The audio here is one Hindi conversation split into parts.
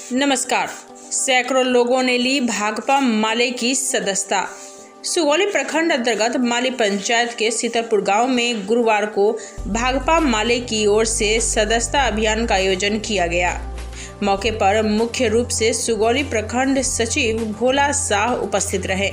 नमस्कार। सैकड़ों लोगों ने ली भाकपा माले की सदस्यता। सुगौली प्रखंड अंतर्गत माली पंचायत के सीतलपुर गांव में गुरुवार को भाकपा माले की ओर से सदस्यता अभियान का आयोजन किया गया। मौके पर मुख्य रूप से सुगौली प्रखंड सचिव भोला शाह उपस्थित रहे।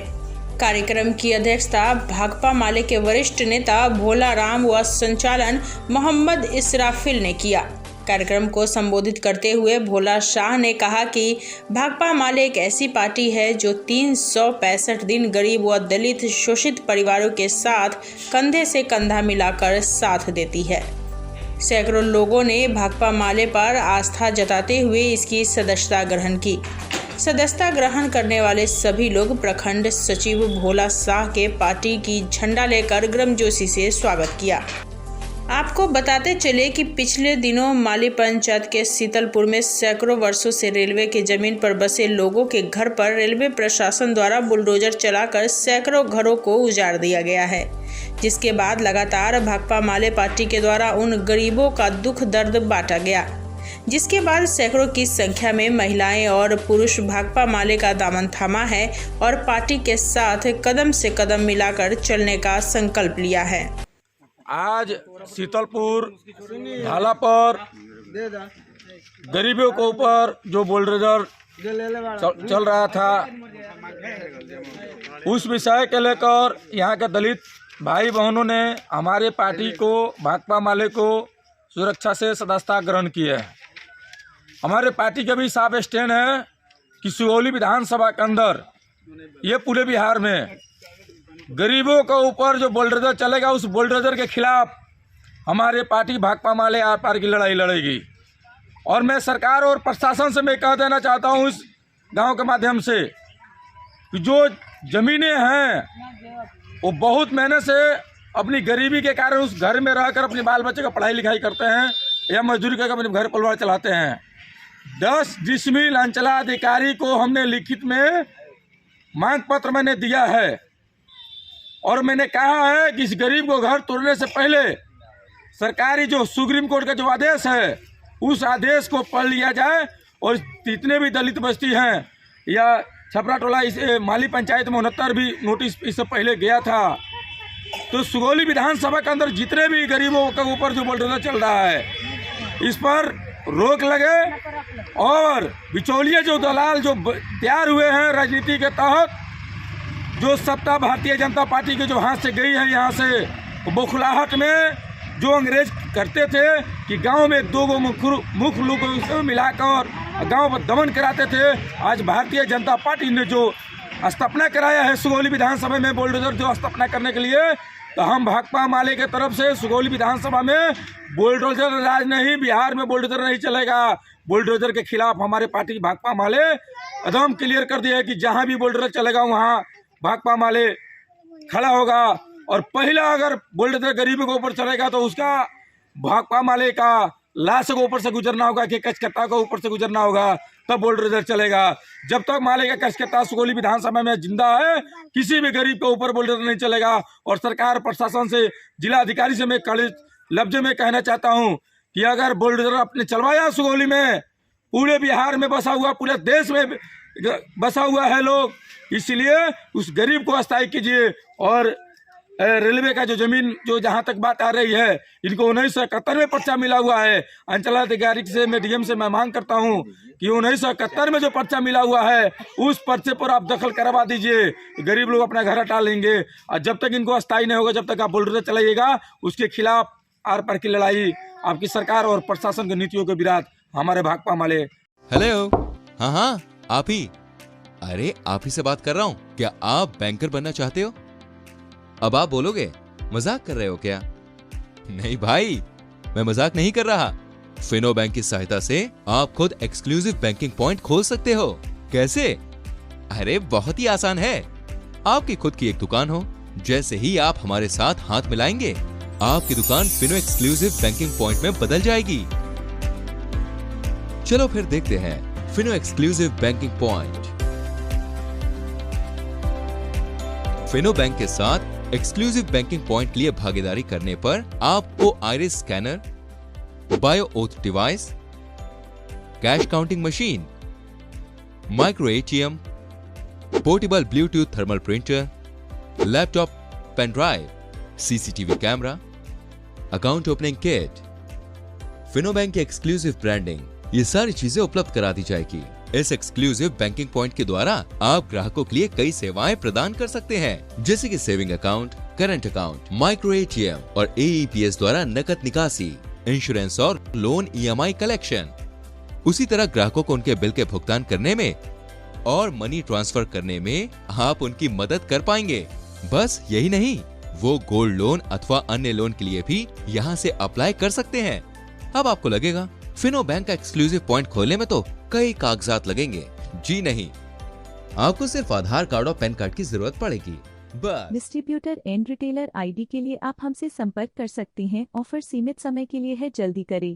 कार्यक्रम की अध्यक्षता भाकपा माले के वरिष्ठ नेता भोला राम व संचालन मोहम्मद इसराफिल ने किया। कार्यक्रम को संबोधित करते हुए भोला शाह ने कहा कि भाकपा माले एक ऐसी पार्टी है जो 365 दिन गरीब व दलित शोषित परिवारों के साथ कंधे से कंधा मिलाकर साथ देती है। सैकड़ों लोगों ने भाकपा माले पर आस्था जताते हुए इसकी सदस्यता ग्रहण की। सदस्यता ग्रहण करने वाले सभी लोग प्रखंड सचिव भोला शाह के पार्टी की झंडा लेकर गर्मजोशी से स्वागत किया। आपको बताते चले कि पिछले दिनों माली पंचायत के सीतलपुर में सैकड़ों वर्षों से रेलवे की जमीन पर बसे लोगों के घर पर रेलवे प्रशासन द्वारा बुलडोजर चलाकर सैकड़ों घरों को उजाड़ दिया गया है, जिसके बाद लगातार भाकपा माले पार्टी के द्वारा उन गरीबों का दुख दर्द बांटा गया, जिसके बाद सैकड़ों की संख्या में महिलाएं और पुरुष भाकपा माले का दामन थामा है और पार्टी के साथ कदम से कदम मिलाकर चलने का संकल्प लिया है। आज सीतलपुर ढाला पर गरीबों के ऊपर जो बुलडोजर चल रहा था, उस विषय के लेकर यहाँ के दलित भाई बहनों ने हमारे पार्टी को भाकपा माले को सुरक्षा से सदस्यता ग्रहण की है। हमारे पार्टी का भी साफ स्टैंड है कि सुगौली विधानसभा के अंदर ये पूरे बिहार में गरीबों के ऊपर जो बुलडोजर चलेगा, उस बुलडोजर के खिलाफ हमारे पार्टी भाकपा माले आर पार की लड़ाई लड़ेगी। और मैं सरकार और प्रशासन से मैं कह देना चाहता हूँ इस गांव के माध्यम से कि जो ज़मीनें हैं वो बहुत मेहनत से अपनी गरीबी के कारण उस घर में रहकर अपने बाल बच्चे का पढ़ाई लिखाई करते हैं या मजदूरी करके अपने घर परिवार चलाते हैं। 10 डिसमिल अंचलाधिकारी को हमने लिखित में मांग पत्र मैंने दिया है और मैंने कहा है कि इस गरीब को घर तोड़ने से पहले सरकारी जो सुप्रीम कोर्ट का जो आदेश है, उस आदेश को पढ़ लिया जाए और जितने भी दलित बस्ती हैं या छपरा टोला, इस माली पंचायत में 69 भी नोटिस इससे पहले गया था। तो सुगौली विधानसभा के अंदर जितने भी गरीबों के ऊपर जो बुलडोजर चल रहा है, इस पर रोक लगे और बिचौलिए जो दलाल जो तैयार हुए हैं राजनीति के तहत, जो सत्ता भारतीय जनता पार्टी के जो हाथ से गई है, यहाँ से बौखलाहट में जो अंग्रेज करते थे कि गांव में 2 मुख्य लोगों मिलाकर गांव पर दमन कराते थे, आज भारतीय जनता पार्टी ने जो स्थापना कराया है सुगौली विधानसभा में बुलडोजर जो स्थापना करने के लिए, तो हम भाकपा माले के तरफ से सुगौली विधानसभा में बुलडोजर राज नहीं, बिहार में बुलडोजर नहीं चलेगा। बुलडोजर के खिलाफ हमारे पार्टी भाकपा माले एकदम क्लियर कर दिया है कि जहाँ भी बुलडोजर चलेगा वहाँ भाकपा माले खड़ा होगा। और पहला अगर बुलडोजर गरीबों के ऊपर चलेगा तो उसका भाकपा माले का लाश के ऊपर से गुजरना होगा कि कचकत्ता के ऊपर से गुजरना होगा, तब बुलडोजर चलेगा। जब तक माले का कचकत्ता सुगौली विधानसभा में जिंदा है, किसी भी गरीब के ऊपर बुलडोजर नहीं चलेगा। और सरकार प्रशासन से, जिला अधिकारी से मैं कड़े लफ्ज में कहना चाहता हूँ कि अगर बुलडोजर आपने चलवाया सुगौली में, पूरे बिहार में बसा हुआ, पूरे देश में बसा हुआ है लोग, इसलिए उस गरीब को अस्थायी कीजिए। और रेलवे का जो जमीन जो जहाँ तक बात आ रही है, इनको 1971 में पर्चा मिला हुआ है। अंचलाधिकारी से मैं डीएम से मैं मांग करता हूँ कि 1971 में जो पर्चा मिला हुआ है, उस पर्चे पर आप दखल करवा दीजिए। गरीब लोग अपना घर हटा लेंगे। और जब तक इनको अस्थायी नहीं होगा, जब तक आप बुलडोजर चलाइएगा, उसके खिलाफ आर पार की लड़ाई आपकी सरकार और प्रशासन की नीतियों के विरोध हमारे भाकपा माले। हेलो, हाँ आप ही। अरे आप ही से बात कर रहा हूँ। क्या आप बैंकर बनना चाहते हो? अब आप बोलोगे मजाक कर रहे हो क्या? नहीं भाई, मैं मजाक नहीं कर रहा। फिनो बैंक की सहायता से आप खुद एक्सक्लूसिव बैंकिंग पॉइंट खोल सकते हो। कैसे? अरे बहुत ही आसान है। आपकी खुद की एक दुकान हो, जैसे ही आप हमारे साथ हाथ मिलाएंगे, आपकी दुकान फिनो एक्सक्लूसिव बैंकिंग पॉइंट में बदल जाएगी। चलो फिर देखते हैं Fino exclusive banking point. Fino bank के साथ एक्सक्लूसिव बैंकिंग पॉइंट लिए भागीदारी करने पर आपको iris scanner, bio auth device, cash counting machine, micro ATM, portable Bluetooth thermal printer, laptop, pen drive, CCTV camera, account opening kit, Fino bank की एक्सक्लूसिव ब्रांडिंग, ये सारी चीजें उपलब्ध करा दी जाएगी। इस एक्सक्लूसिव बैंकिंग पॉइंट के द्वारा आप ग्राहकों के लिए कई सेवाएं प्रदान कर सकते हैं, जैसे कि saving account, current account, micro ATM और AEPS द्वारा नकद निकासी, इंश्योरेंस और लोन EMI कलेक्शन। उसी तरह ग्राहकों को उनके बिल के भुगतान करने में और मनी ट्रांसफर करने में आप उनकी मदद कर पाएंगे। बस यही नहीं, वो गोल्ड लोन अथवा अन्य लोन के लिए भी यहाँ से अप्लाई कर सकते हैं। अब आपको लगेगा फिनो बैंक का एक्सक्लूसिव पॉइंट खोलने में तो कई कागजात लगेंगे। जी नहीं, आपको सिर्फ आधार कार्ड और पैन कार्ड की जरूरत पड़ेगी बस। डिस्ट्रीब्यूटर एंड रिटेलर ID के लिए आप हमसे संपर्क कर सकते हैं। ऑफर सीमित समय के लिए है, जल्दी करें।